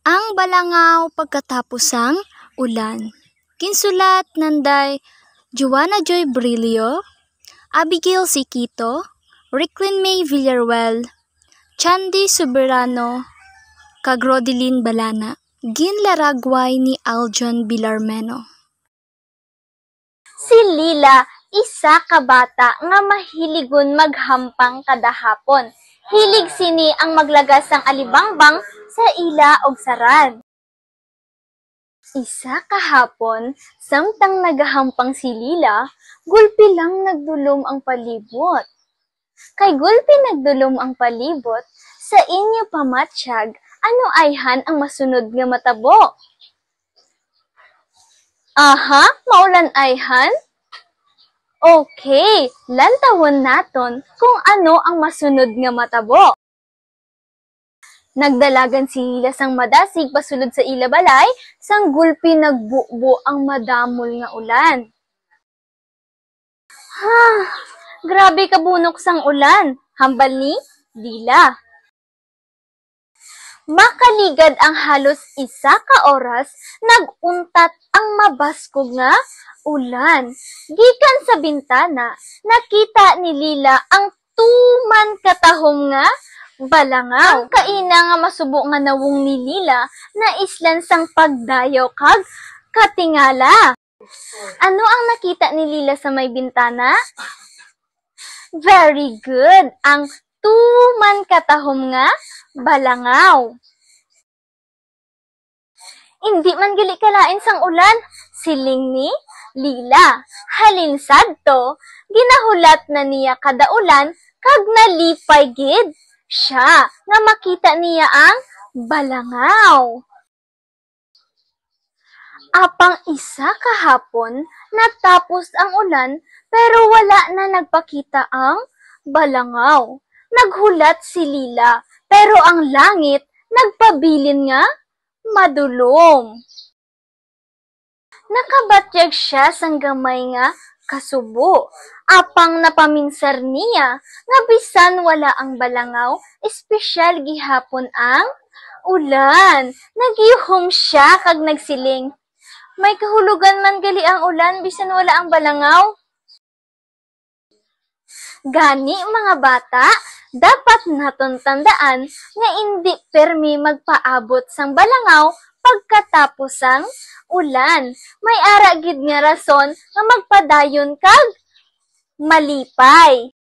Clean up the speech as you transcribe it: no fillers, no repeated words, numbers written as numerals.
Ang balangaw pagkatapos ang ulan. Kinsulat nanday Joanna Joy Brillo, Abigail Siquito, Ricklin May Villaruel, Chandy Soberano, kag Rodeline Balana. Ginlaragway ni Aljon Bilarmeno. Si Lila, isa ka bata nga mahiligon maghampang kada hapon. Hilig sini ang maglagas ng alibangbang sa ila og saran. Isa kahapon, samtang nagahampang si Lila, gulpi lang nagdulom ang palibot. Kay gulpi nagdulom ang palibot, sa inyo pamatsyag, ano ayhan ang masunod nga matabo? Aha, maulan ayhan? Okay, lantawon naton kung ano ang masunod nga matabo. Nagdalagan si Lila sang madasig pasulod sa ila balay, sang gulpi nagbubo ang madamol nga ulan. Grabe kabunok sang ulan, hambal ni Lila. Makaligad ang halos isa ka oras, naguntat ang mabaskog nga ulan. Gikan sa bintana, nakita ni Lila ang tuman katahom nga balangaw. Ang kaina nga masubo nga nawong ni Lila na islan sang pagdayaw kag katingala. Ano ang nakita ni Lila sa may bintana? Very good! Ang tuman katahom nga balangaw. Hindi man gali kalain sang ulan, siling ni Lila. Halin sadto, ginahulat na niya kada ulan, kag nalipay gid siya nga makita niya ang balangaw. Apang isa kahapon, natapos ang ulan, pero wala na nagpakita ang balangaw. Naghulat si Lila, pero ang langit nagpabilin nga madulom. Nakabatyag siya sang gamay nga kasubo. Apang napaminsar niya nga bisan wala ang balangaw, espesyal gihapon ang ulan. Nagyuhom siya kag nagsiling, may kahulugan man gali ang ulan bisan wala ang balangaw. Gani mga bata, dapat naton tandaan nga hindi permi magpaabot sang balangaw pagkatapos sang ulan. May ara gid nga rason nga magpadayon kag malipay.